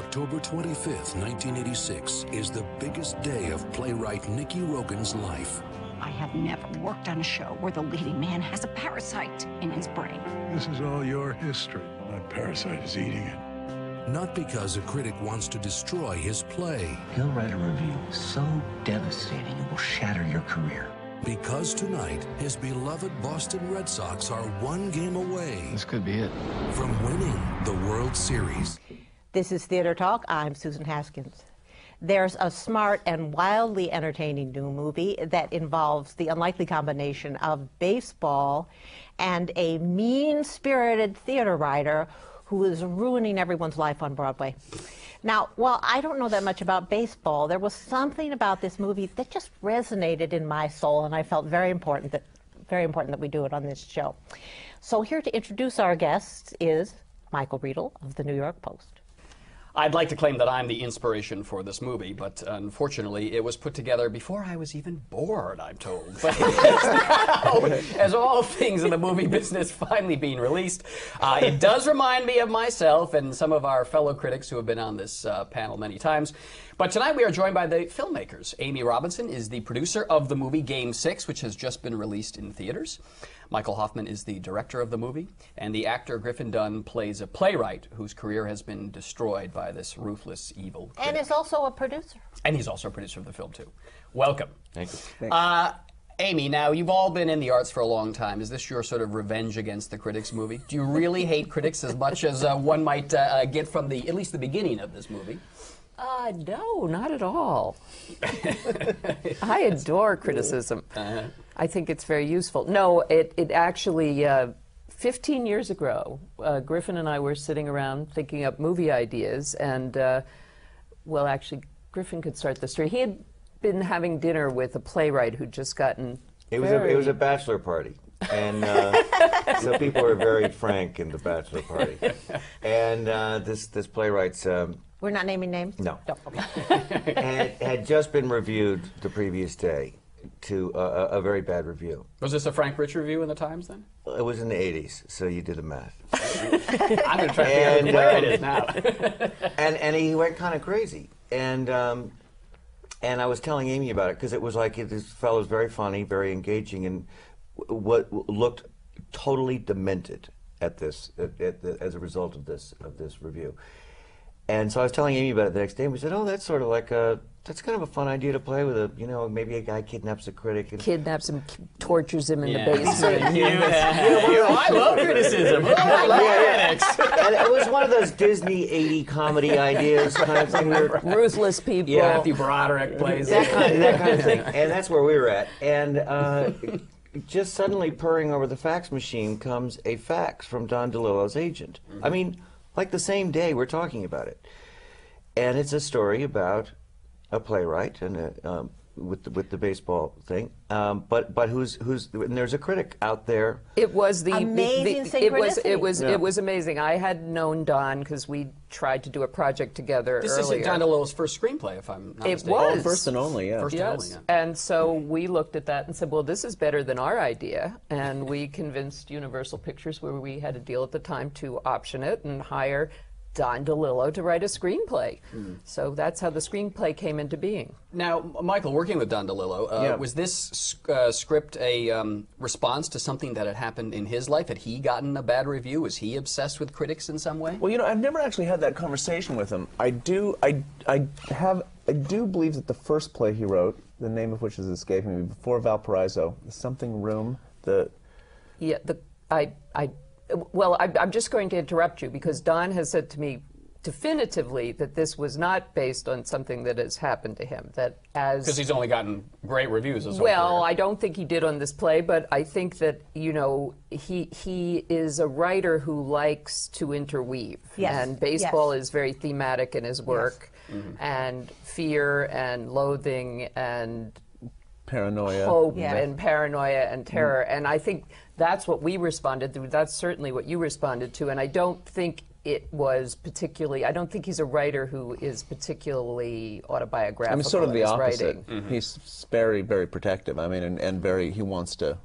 October 25th, 1986, is the biggest day of playwright Nikki Rogan's life. I have never worked on a show where the leading man has a parasite in his brain. This is all your history. That parasite is eating it. Not because a critic wants to destroy his play. He'll write a review so devastating it will shatter your career. Because tonight, his beloved Boston Red Sox are one game away. This could be it. From winning the World Series. This is Theater Talk. I'm Susan Haskins. There's a smart and wildly entertaining new movie that involves the unlikely combination of baseball and a mean-spirited theater writer who is ruining everyone's life on Broadway. Now, while I don't know that much about baseball, there was something about this movie that just resonated in my soul, and I felt very important that we do it on this show. So here to introduce our guests is Michael Riedel of the New York Post. I'd like to claim that I'm the inspiration for this movie, but unfortunately it was put together before I was even born, I'm told. But now, as all things in the movie business finally being released, it does remind me of myself and some of our fellow critics who have been on this panel many times. But tonight we are joined by the filmmakers. Amy Robinson is the producer of the movie Game 6, which has just been released in theaters. Michael Hoffman is the director of the movie, and the actor Griffin Dunne plays a playwright whose career has been destroyed by this ruthless, evil critic. And is also a producer. And he's also a producer of the film, too. Welcome. Thank you. Amy, now, you've all been in the arts for a long time. Is this your sort of revenge against the critics movie? Do you really hate critics as much as one might get from at least the beginning of this movie? No, not at all. I adore criticism. I think it's very useful. No, it actually, 15 years ago, Griffin and I were sitting around thinking up movie ideas, and, well, actually, Griffin could start the story. He had been having dinner with a playwright who'd just gotten It was a bachelor party, and so people were very frank in the bachelor party. And this playwright's We're not naming names? No. Okay. had just been reviewed the previous day to a very bad review. Was this a Frank Rich review in the Times, then? It was in the 80s, so you do the math. I'm going to try to figure out where it is now. and he went kind of crazy. And I was telling Amy about it, because it was like, this fellow's very funny, very engaging, and what looked totally demented at this, as a result of this review. And so I was telling Amy about it the next day, and we said, oh, that's sort of like that's kind of a fun idea to play with, maybe a guy kidnaps a critic. And kidnaps him, tortures him in the basement. I love criticism. I love critics. And it was one of those Disney 80 comedy ideas kind of thing. Ruthless people. Yeah, Matthew Broderick plays that kind of thing. And that's where we were at. And just suddenly purring over the fax machine comes a fax from Don DeLillo's agent. Mm-hmm. I mean, like the same day we're talking about it. And it's a story about a playwright and with the baseball thing, but who's and there's a critic out there. It was amazing it was amazing. I had known Don because we tried to do a project together This earlier. is Don DeLillo's first screenplay, if I'm not mistaken. It was. First and only, yeah. First and only, yeah. And so we looked at that and said, well, this is better than our idea. And we convinced Universal Pictures, where we had a deal at the time, to option it and hire Don DeLillo to write a screenplay. So that's how the screenplay came into being. Now, Michael, working with Don DeLillo, was this script a response to something that had happened in his life? Had he gotten a bad review? Was he obsessed with critics in some way? Well, I've never actually had that conversation with him. I do believe that the first play he wrote, the name of which is escaping me, before Valparaiso, the Something Room, Well, I'm just going to interrupt you because Don has said to me definitively that this was not based on something that has happened to him. Because he's only gotten great reviews as well. I don't think he did on this play, but I think that he is a writer who likes to interweave. Yes. And baseball is very thematic in his work, and fear and loathing and paranoia, hope and paranoia and terror, and I think that's what we responded to. That's certainly what you responded to, and I don't think it was particularly. I don't think he's a writer who is particularly autobiographical. I mean, sort of the opposite. Writing. He's very, very protective. I mean, and very. He wants to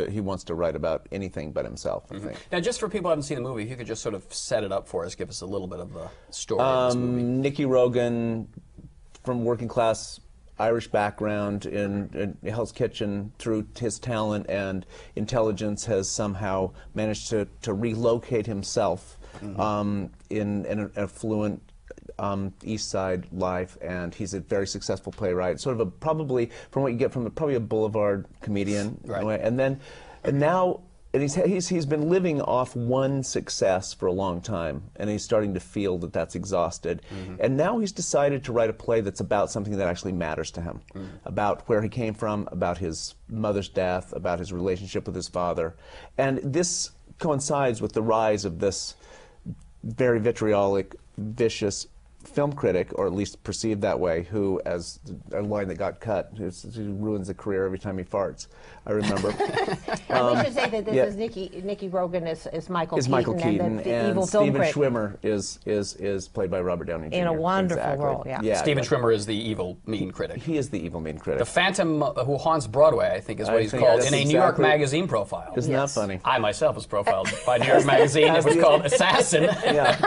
he wants to write about anything but himself, I think. Now, just for people who haven't seen the movie, if you could just sort of set it up for us, give us a little bit of the story of this movie. Nicky Rogan, from working class Irish background in Hell's Kitchen, through his talent and intelligence, has somehow managed to relocate himself in an affluent East Side life, and he's a very successful playwright. Sort of probably, from what you get from it, probably a boulevard comedian. Right. And now he's been living off one success for a long time, and he's starting to feel that that's exhausted. And now he's decided to write a play that's about something that actually matters to him, about where he came from, about his mother's death, about his relationship with his father. And this coincides with the rise of this very vitriolic, vicious film critic, or at least perceived that way, who, as a line that got cut, he ruins a career every time he farts. I remember. And we should say that this is Nicky Rogan is Michael Keaton. Michael Keaton, and the evil film Steven critic. Schwimmer is played by Robert Downey Jr. In a wonderful role, yeah. Steven Schwimmer is the evil, mean critic. He is the evil, mean critic. The Phantom who haunts Broadway, I think, is what he's called in a New York Magazine profile. Isn't that funny? I myself was profiled by New York Magazine. It was called Assassin. Yeah.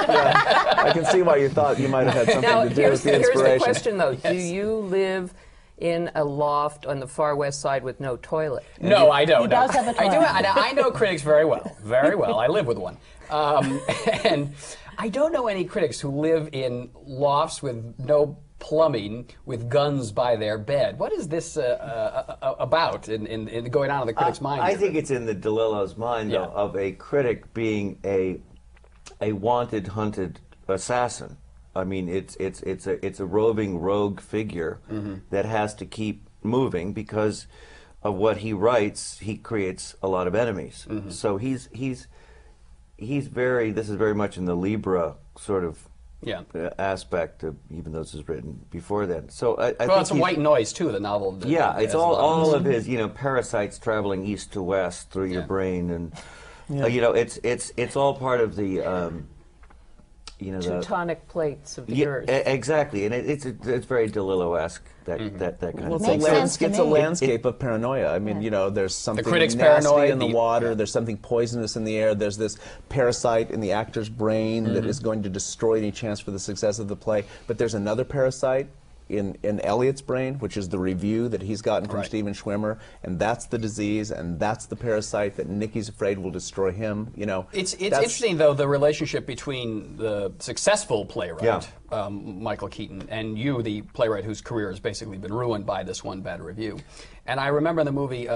I can see why you thought you might have had something to do with the inspiration. Here's the question, though. Yes. Do you live in a loft on the far west side with no toilet? No, I don't. He does have a toilet. I know critics very well. Very well. I live with one. And I don't know any critics who live in lofts with no plumbing, with guns by their bed. What is this about in going on in the critic's mind? I think it's in the DeLillo's mind, though, of a critic being a wanted, hunted assassin. I mean, it's a roving rogue figure that has to keep moving because of what he writes. He creates a lot of enemies. So he's very. This is very much in the Libra sort of aspect of, even though this was written before then. So I think it's a White Noise too. The novel. Yeah, it's all of his parasites traveling east to west through your brain, and it's all part of the. Teutonic plates of the earth. Exactly, and it's very DeLillo-esque, that kind of thing. It's a landscape of paranoia. I mean, there's something nasty paranoid, in the water, there's something poisonous in the air, there's this parasite in the actor's brain that is going to destroy any chance for the success of the play, but there's another parasite in Elliot's brain, which is the review that he's gotten from Steven Schwimmer, and that's the disease, and that's the parasite that Nicky's afraid will destroy him. It's interesting, though, the relationship between the successful playwright, Michael Keaton, and you, the playwright whose career has basically been ruined by this one bad review. And I remember in the movie,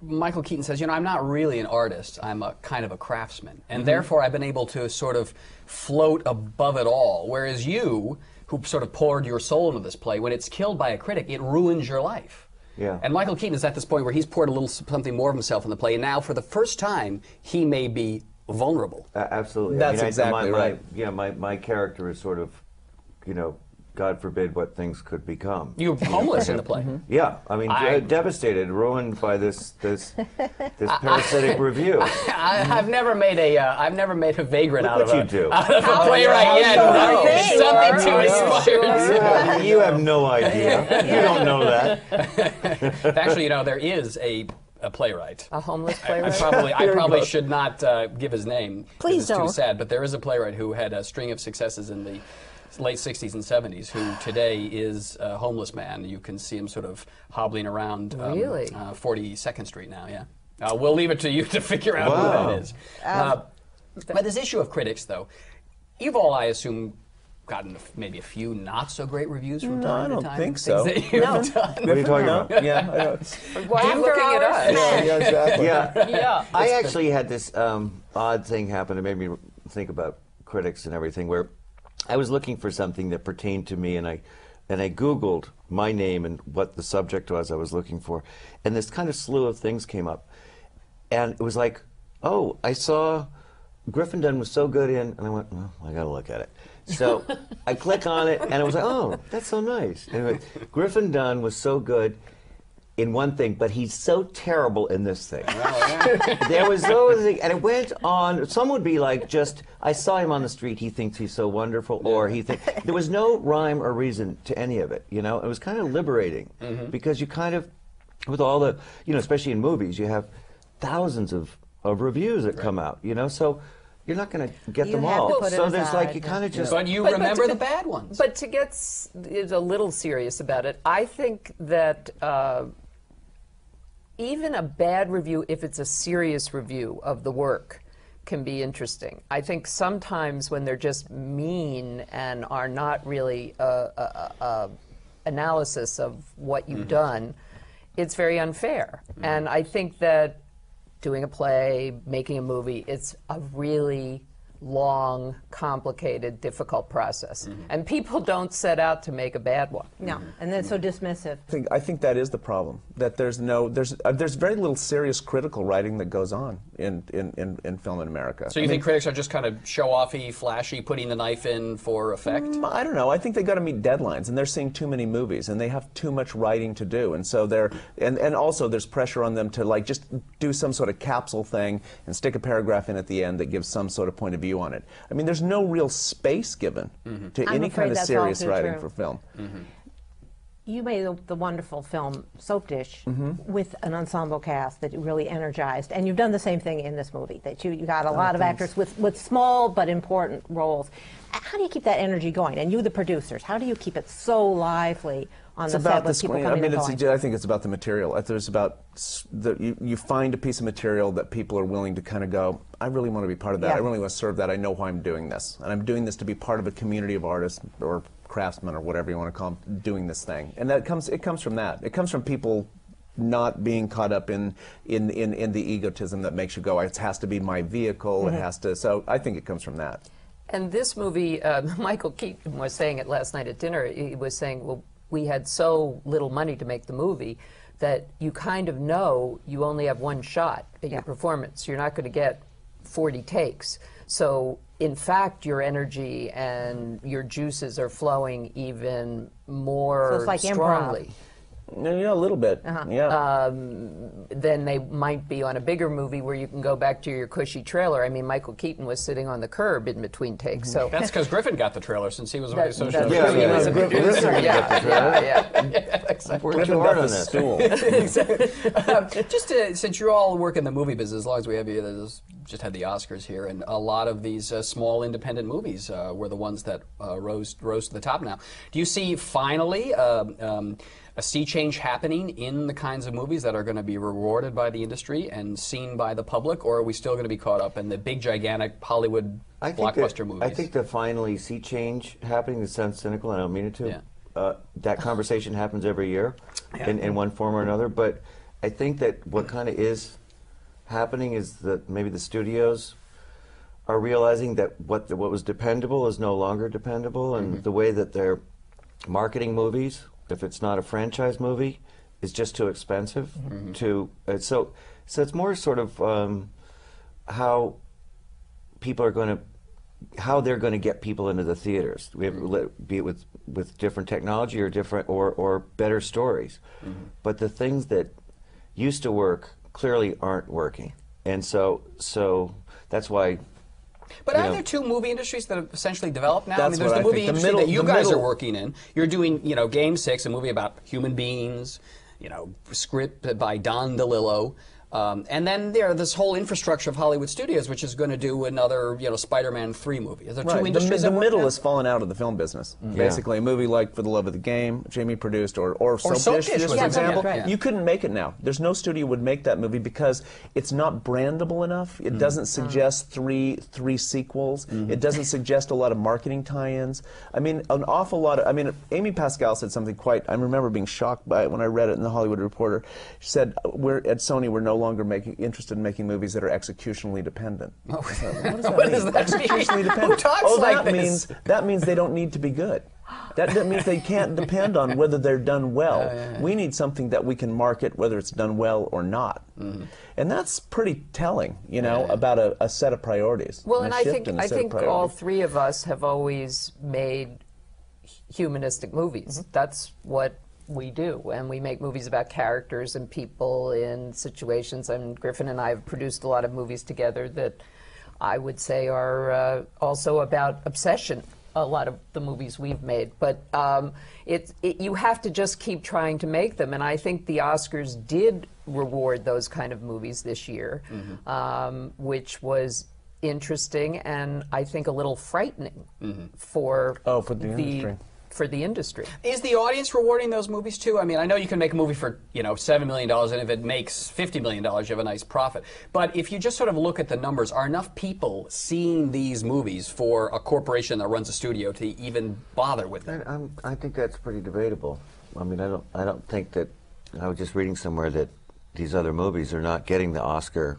Michael Keaton says, I'm not really an artist, I'm a kind of a craftsman, and therefore I've been able to sort of float above it all, whereas you, who sort of poured your soul into this play, when it's killed by a critic, it ruins your life. Yeah. And Michael Keaton is at this point where he's poured a little something more of himself in the play, and now for the first time, he may be vulnerable. Absolutely. That's exactly right. My character is sort of, God forbid what things could become. You're homeless in the play. Yeah, I mean, devastated, ruined by this parasitic review. I've never made a vagrant out of a playwright yet. Something to inspire. You have no idea. You don't know that. Actually, there is a playwright. A homeless playwright? I probably should not give his name. Please don't. It's too sad, but there is a playwright who had a string of successes in the late 60s and 70s, who today is a homeless man. You can see him sort of hobbling around 42nd Street now, we'll leave it to you to figure out who that is. But this issue of critics, though, you've all, I assume, gotten maybe a few not so great reviews from time to time. I don't think so. What are you talking about? Why are you looking at us? Yeah, exactly. Yeah. I actually had this odd thing happen that made me think about critics and everything, where I was looking for something that pertained to me, and I Googled my name and what the subject was I was looking for, and this kind of slew of things came up, and it was like, oh, I saw Griffin Dunne was so good in, and I went, well, I gotta look at it. So I click on it, and I was like, oh, that's so nice. Anyway, Griffin Dunne was so good in one thing, but he's so terrible in this thing. There was no thing, and it went on. Some would be like, just, I saw him on the street, he thinks he's so wonderful, or there was no rhyme or reason to any of it, It was kind of liberating, because you kind of with all the, especially in movies, you have thousands of reviews that come out, so you're not going to get them all. So there's like, you kind of just... But you remember the bad ones. But to get a little serious about it, I think that even a bad review, if it's a serious review of the work, can be interesting. I think sometimes when they're just mean and are not really analysis of what you've done, it's very unfair. And I think that doing a play, making a movie, it's a really long, complicated, difficult process. And people don't set out to make a bad one. No, and then so dismissive. I think that is the problem. That there's very little serious critical writing that goes on in film in America. So you think critics are just kind of show-offy, flashy, putting the knife in for effect? I don't know. I think they got to meet deadlines, and they're seeing too many movies, and they have too much writing to do, and so and also there's pressure on them to like just do some sort of capsule thing and stick a paragraph in at the end that gives some sort of point of view on it. I mean, there's no real space given to any kind of serious writing for film. You made the wonderful film Soap Dish with an ensemble cast that really energized, and you've done the same thing in this movie, that you got a lot of actors with small but important roles. How do you keep that energy going? And you, the producers, how do you keep it so lively on the set with people coming and going? I think it's about the material. It's about you find a piece of material that people are willing to kind of go, I really want to be part of that. I really want to serve that. I know why I'm doing this. And I'm doing this to be part of a community of artists or craftsmen or whatever you want to call them doing this thing. And it comes from that. It comes from people not being caught up in the egotism that makes you go, it has to be my vehicle, it has to, so I think it comes from that. And this movie, Michael Keaton was saying it last night at dinner, he was saying, well, we had so little money to make the movie that you kind of know you only have one shot at your performance. You're not going to get 40 takes. So, in fact, your energy and your juices are flowing even more so it's like strongly. Improv. Yeah, a little bit. Then they might be on a bigger movie where you can go back to your cushy trailer. I mean, Michael Keaton was sitting on the curb in between takes. So that's because Griffin got the trailer since he was already so Griffin was a producer. Griffin got the stool. Since you all work in the movie business, as long as we have you, just had the Oscars here, and a lot of these small independent movies were the ones that rose to the top now. Do you see finally a sea change happening in the kinds of movies that are going to be rewarded by the industry and seen by the public, or are we still going to be caught up in the big, gigantic Hollywood blockbuster movies? I think the finally sea change happening, it sounds cynical, and I don't mean it to. That conversation happens every year in one form or another, but I think that what kind of is happening is that maybe the studios are realizing that what was dependable is no longer dependable, and the way that they're marketing movies, if it's not a franchise movie, is just too expensive. So it's more sort of how people are going to, how they're going to get people into the theaters, be it with different technology or different or better stories. But the things that used to work clearly aren't working, and so that's why. But are there two movie industries that have essentially developed now? I mean, there's the movie industry that you guys are working in. You're doing, Game 6, a movie about human beings, script by Don DeLillo. And then there's this whole infrastructure of Hollywood studios, which is going to do another, Spider-Man 3 movie. Is there two industries the middle has fallen out of the film business. Basically, a movie like For the Love of the Game, Jamie produced, or Soap Dish, just for example. You couldn't make it now. There's no studio would make that movie because it's not brandable enough. It doesn't suggest three sequels. It doesn't suggest a lot of marketing tie-ins. I mean, an awful lot of. I mean, Amy Pascal said something quite. I remember being shocked by it when I read it in the Hollywood Reporter. She said, at Sony, we're no longer interested in making movies that are executionally dependent. Oh, what does that mean? Executionally dependent. Who talks like this? That means they don't need to be good. That means they can't depend on whether they're done well. We need something that we can market whether it's done well or not. And that's pretty telling, about a set of priorities. Well, and I think all three of us have always made humanistic movies. That's what we do, and we make movies about characters and people in situations, and Griffin and I have produced a lot of movies together that I would say are also about obsession a lot of the movies we've made, but you have to just keep trying to make them, and I think the Oscars did reward those kind of movies this year, which was interesting and I think a little frightening for the industry. Is the audience rewarding those movies too? I mean, I know you can make a movie for, $7 million, and if it makes $50 million, you have a nice profit. But if you just sort of look at the numbers, are enough people seeing these movies for a corporation that runs a studio to even bother with them? I think that's pretty debatable. I mean, I don't think that. I was just reading somewhere that these other movies are not getting the Oscar,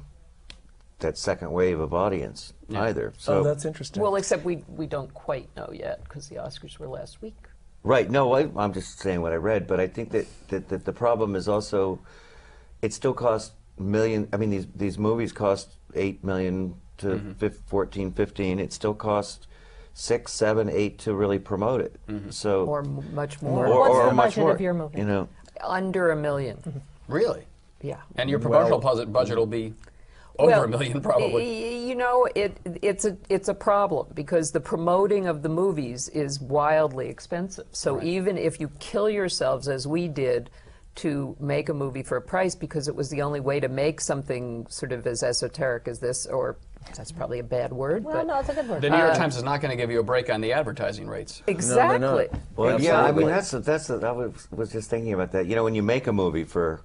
that second wave of audience either. So that's interesting. Well, except we don't quite know yet because the Oscars were last week. Right. No, I'm just saying what I read, but I think that the problem is also, it still costs million. I mean, these movies cost $8 million to 14, 15. It still costs 6, 7, 8 to really promote it. So or much more. What's the much budget more, of your movie? Under $1 million. Really? Yeah. And your promotional budget will be over $1 million, probably. It's a problem because the promoting of the movies is wildly expensive. So even if you kill yourselves, as we did, to make a movie for a price because it was the only way to make something sort of as esoteric as this, or that's probably a bad word. Well, but no, it's a good word. The New York Times is not going to give you a break on the advertising rates. Exactly. No, they're not. Well, yeah, I mean, I was just thinking about that. When you make a movie for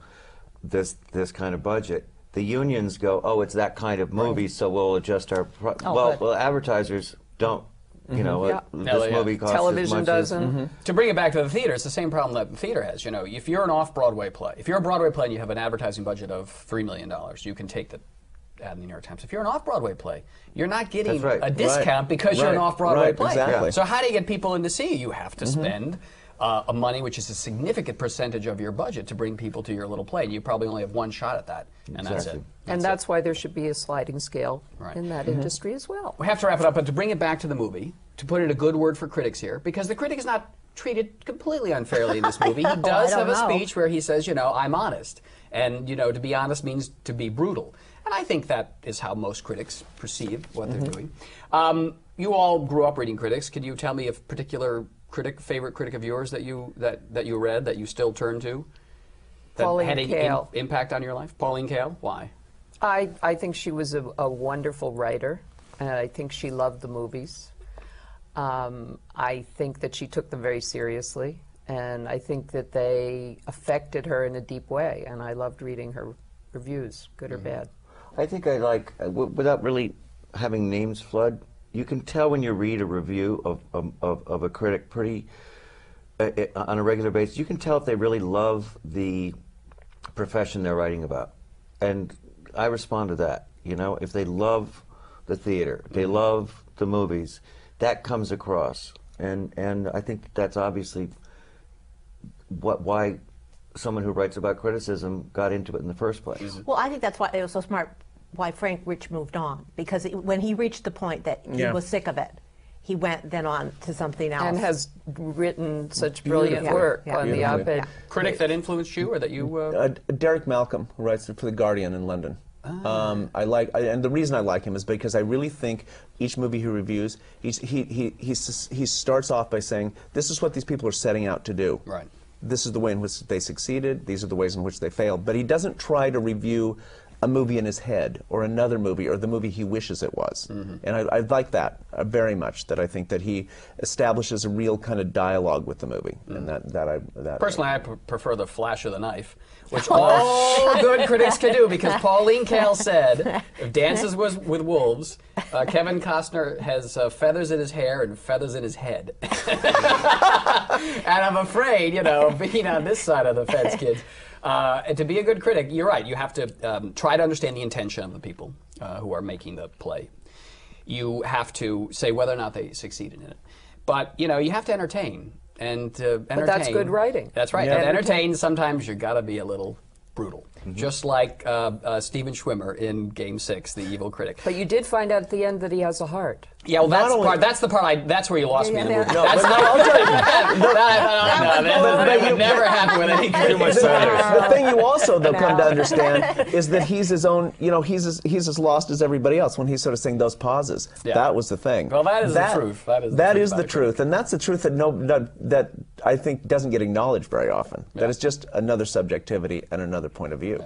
this kind of budget, the unions go, oh, it's that kind of movie, so we'll adjust our. Well, advertisers don't. This movie costs television as much doesn't. To bring it back to the theater, it's the same problem that the theater has. If you're an off-Broadway play, if you're a Broadway play and you have an advertising budget of $3 million, you can take the ad in the New York Times. If you're an off-Broadway play, you're not getting a discount because you're an off-Broadway play. Exactly. So how do you get people in to see you? You have to spend money, which is a significant percentage of your budget, to bring people to your little play. And you probably only have one shot at that, and that's it. That's why there should be a sliding scale in that industry as well. We have to wrap it up, but to bring it back to the movie, to put in a good word for critics here, because the critic is not treated completely unfairly in this movie. He does have a speech where he says, I'm honest. And, to be honest means to be brutal. And I think that is how most critics perceive what they're doing. You all grew up reading critics. Can you tell me a particular favorite critic of yours that you read, that you still turn to? That Pauline had Kael. an impact on your life? Pauline Kael? Why? I think she was a wonderful writer, and I think she loved the movies. I think that she took them very seriously, and I think that they affected her in a deep way, and I loved reading her reviews, good or bad. I think I like, without really having names flood, you can tell when you read a review of a critic pretty on a regular basis. You can tell if they really love the profession they're writing about, and I respond to that. If they love the theater, they love the movies, that comes across, and I think that's obviously why someone who writes about criticism got into it in the first place. Well, I think that's why it was so smart why Frank Rich moved on, because when he reached the point that he was sick of it, he went then on to something else. And has written such brilliant work on the op-ed. Critic that influenced you, or that you... Derek Malcolm, who writes for The Guardian in London. And the reason I like him is because I really think each movie he reviews, he starts off by saying, this is what these people are setting out to do. Right. This is the way in which they succeeded, these are the ways in which they failed. But he doesn't try to review a movie in his head, or another movie, or the movie he wishes it was. And I like that very much, that I think that he establishes a real kind of dialogue with the movie. And that Personally, I prefer the flash of the knife, which all good critics can do, because Pauline Kael said, if Dances with Wolves, Kevin Costner has feathers in his hair and feathers in his head. And I'm afraid, being on this side of the fence, kids, and to be a good critic, you're right, you have to try to understand the intention of the people who are making the play. You have to say whether or not they succeeded in it. But, you have to entertain. And to entertain... But that's good writing. That's right. Yeah. To entertain, sometimes you got to be a little brutal. Just like Steven Schwimmer in Game 6, the evil critic. But you did find out at the end that he has a heart. Yeah, well, Not that's the only- part. That's the part. That's where you lost me in the movie. No, That's but no, I'll tell you. that would never happen with any The thing you also though come to understand is that he's his own. You know, he's as lost as everybody else when he's sort of saying those pauses. Yeah. That was the thing. Well, that is the truth. That is the truth, and that's the truth that I think doesn't get acknowledged very often. Yeah. That it's just another subjectivity and another point of view.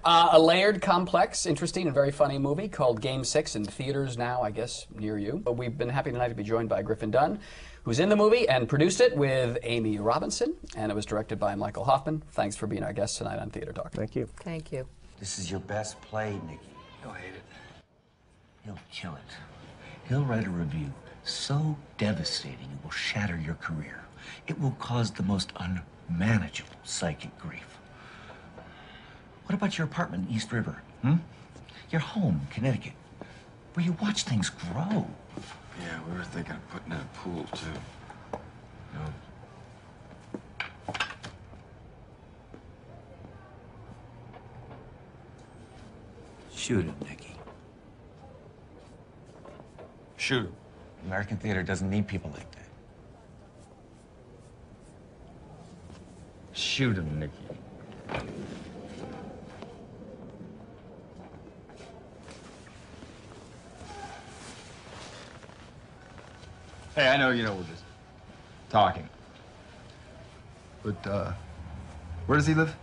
A layered, complex, interesting, and very funny movie called Game 6 in theaters now, I guess, near you. But we've been happy tonight to be joined by Griffin Dunne, who's in the movie and produced it with Amy Robinson, and it was directed by Michael Hoffman. Thanks for being our guest tonight on Theater Talk. Thank you. Thank you. This is your best play, Nikki. He'll hate it. He'll kill it. He'll write a review so devastating it will shatter your career. It will cause the most unmanageable psychic grief. What about your apartment in East River? Your home in Connecticut, where you watch things grow. Yeah, we were thinking of putting in a pool, too. Shoot him, Nicky. Shoot him. American theater doesn't need people like that. Shoot him, Nikki. Hey, I know, we're just talking. But, where does he live?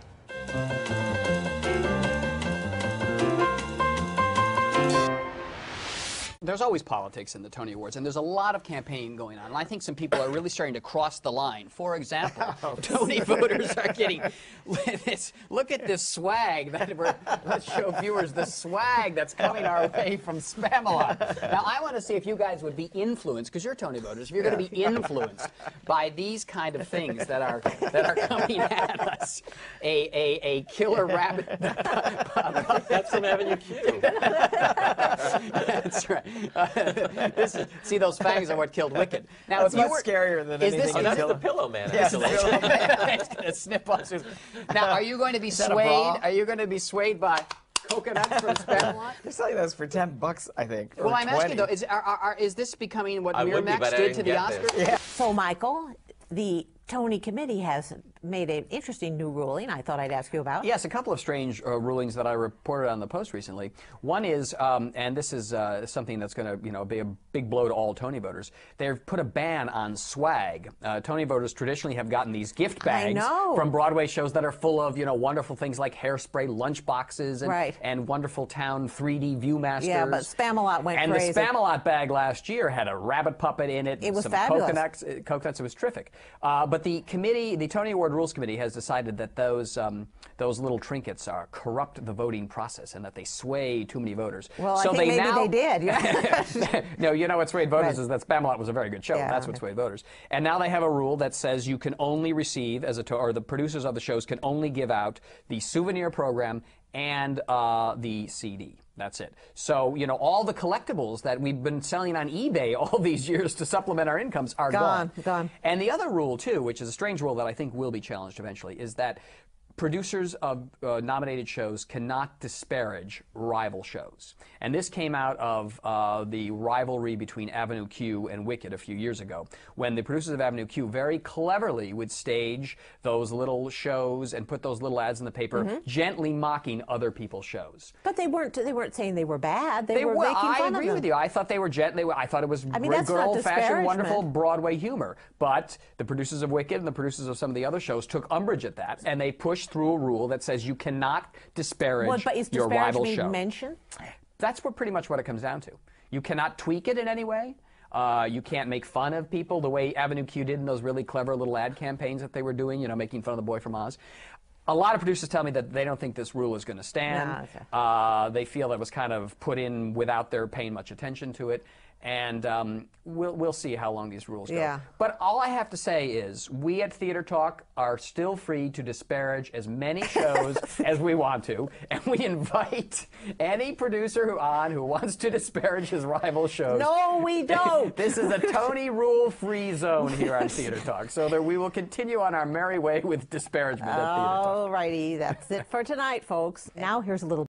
There's always politics in the Tony Awards, and there's a lot of campaign going on. And I think some people are really starting to cross the line. For example, Tony voters are getting look at this swag let's show viewers the swag that's coming our way from Spamalot. Now, I want to see if you guys would be influenced, because you're Tony voters, if you're going to be influenced by these kind of things that are coming at us. A killer rabbit. That's from Avenue Q. That's right. See, those fangs are what killed Wicked. Now, That's if you much were scarier than anything. That's the Pillow Man. Yes, Actually. it's going to snip on Susan. Now, are you going to be that a swayed? bra? Are you going to be swayed by coconuts from Spamalot? They're selling those for $10, I think. Well, or I'm asking 20. though, is this becoming what I would be, Miramax but I did didn't to the get this. Oscars? Yeah. So, Michael, the Tony Committee has made an interesting new ruling I thought I'd ask you about. Yes, a couple of strange rulings that I reported on the Post recently. One is, and this is something that's going to, be a big blow to all Tony voters. They've put a ban on swag. Tony voters traditionally have gotten these gift bags from Broadway shows that are full of, wonderful things like hairspray, lunch boxes, and wonderful town 3D Viewmasters. Yeah, but Spamalot went crazy. And the Spamalot bag last year had a rabbit puppet in it. It was some fabulous. Coconuts. It was terrific. But the committee, the Tony Award Rules Committee, has decided that those little trinkets corrupt the voting process and that they sway too many voters. Well, so I think maybe they did. Yeah. No, what swayed voters is that Spamalot was a very good show. Yeah. That's what swayed voters. And now they have a rule that says you can only receive, or the producers of the shows can only give out the souvenir program and the CD. That's it. So, all the collectibles that we've been selling on eBay all these years to supplement our incomes are gone. Gone. And the other rule, too, which is a strange rule that I think will be challenged eventually, is that producers of nominated shows cannot disparage rival shows. And this came out of the rivalry between Avenue Q and Wicked a few years ago, when the producers of Avenue Q very cleverly would stage those little shows and put those little ads in the paper, gently mocking other people's shows. But they weren't saying they were bad. They were making fun of them. I agree with you. I thought they were I thought it was good old-fashioned, wonderful Broadway humor. But the producers of Wicked and the producers of some of the other shows took umbrage at that, and they pushed through a rule that says you cannot disparage your rival show. Mention? That's pretty much what it comes down to. You cannot tweak it in any way. You can't make fun of people the way Avenue Q did in those really clever little ad campaigns that they were doing, making fun of the boy from Oz. A lot of producers tell me that they don't think this rule is going to stand. No, okay. They feel it was kind of put in without their paying much attention to it. And we'll see how long these rules go. Yeah. But all I have to say is we at Theater Talk are still free to disparage as many shows as we want to. And we invite any producer who wants to disparage his rival shows. No, we don't. This is a Tony rule-free zone here on Theater Talk. So we will continue on our merry way with disparagement at Theater Talk. All righty. That's it for tonight, folks. Now here's a little